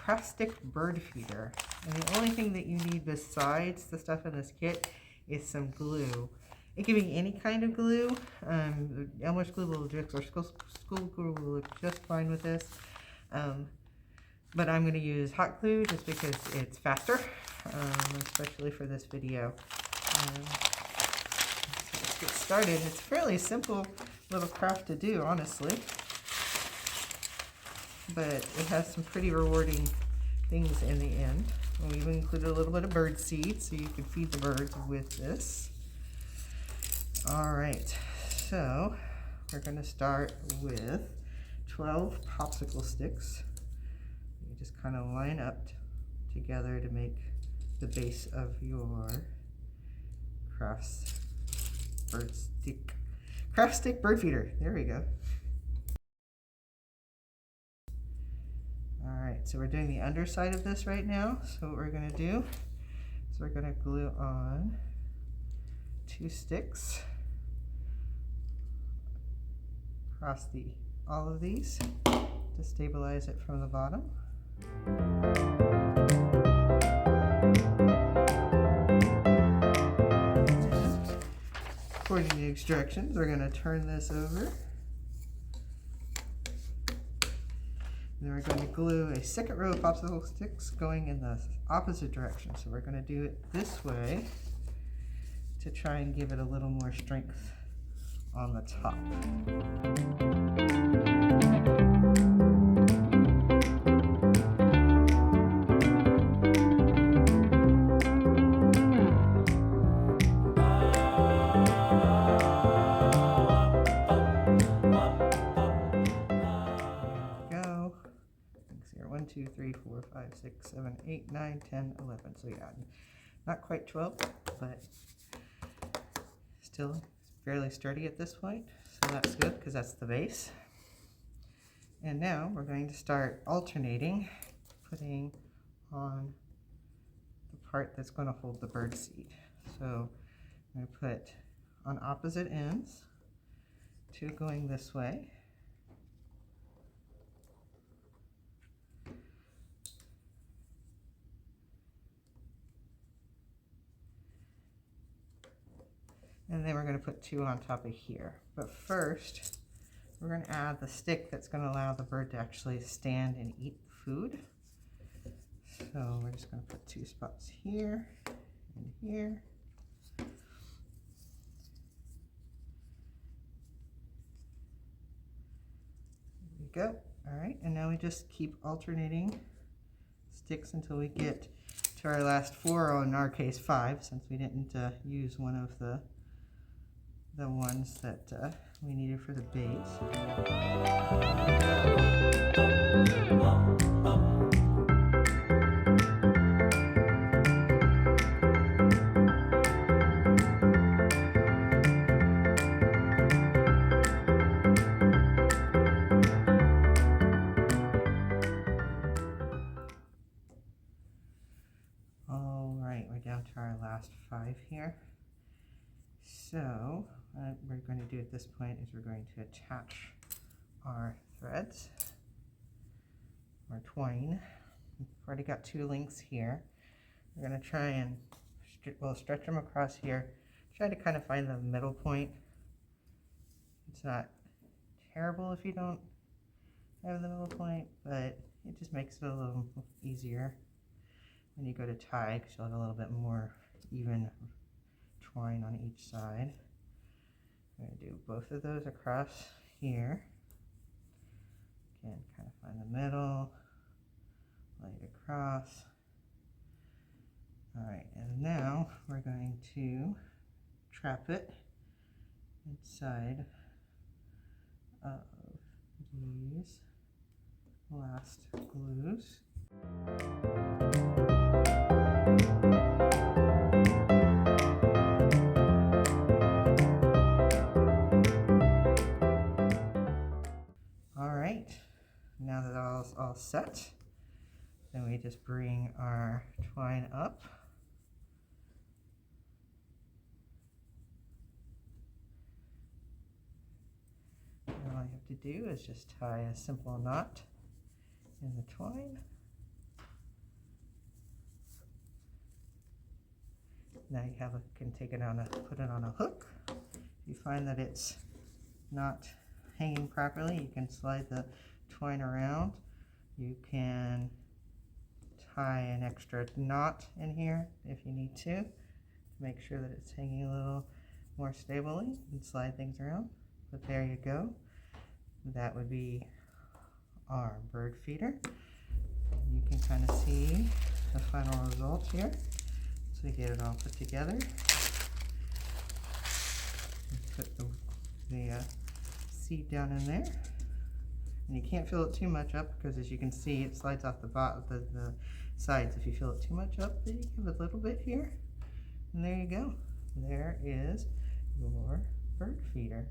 Craft Stick Bird Feeder. And the only thing that you need besides the stuff in this kit is some glue. It can be any kind of glue. Elmer's glue will work, or school glue will work just fine with this. But I'm going to use hot glue just because it's faster, especially for this video. Let's get started. It's a fairly simple little craft to do, honestly. But it has some pretty rewarding things in the end. We've included a little bit of bird seed so you can feed the birds with this. Alright, so we're going to start with 12 popsicle sticks. You just kind of line up together to make the base of your craft stick bird feeder. There we go. Alright, so we're doing the underside of this right now. So what we're going to do is we're going to glue on 2 sticks across all of these to stabilize it from the bottom. And according to the instructions, we're going to turn this over. And then we're going to glue a second row of popsicle sticks going in the opposite direction. So we're going to do it this way to try and give it a little more strength on the top. There we go. 1, 2, 3, 4, 5, 6, 7, 8, 9, 10, 11. So yeah, not quite 12, but still fairly sturdy at this point, so that's good because that's the base. And now we're going to start alternating, putting on the part that's going to hold the bird seed. So I'm going to put on opposite ends, 2 going this way. And then we're going to put 2 on top of here. But first, we're going to add the stick that's going to allow the bird to actually stand and eat the food. So we're just going to put 2 spots here and here. There we go. All right, and now we just keep alternating sticks until we get to our last 4, or in our case 5, since we didn't use one of the ones that we needed for the base. All right, we're down to our last 5 here. So what we're going to do at this point is we're going to attach our threads, our twine. We've already got 2 links here. We're going to try and stretch them across here. Try to kind of find the middle point. It's not terrible if you don't have the middle point, but it just makes it a little easier when you go to tie, because you'll have a little bit more even twine on each side. I'm going to do both of those across here. Again, kind of find the middle, lay it across. Alright, and now we're going to trap it inside of these last glues. Alright, now that all's all set, then we just bring our twine up. All I have to do is just tie a simple knot in the twine. Now you can take it on put it on a hook. If you find that it's not hanging properly, you can slide the twine around. You can tie an extra knot in here if you need to make sure that it's hanging a little more stably and slide things around. But there you go. That would be our bird feeder. You can kind of see the final result here. So we get it all put together. Put the seed down in there. And you can't fill it too much up because, as you can see, it slides off the bottom, the sides. If you fill it too much up, then you give it a little bit here. And there you go. There is your bird feeder.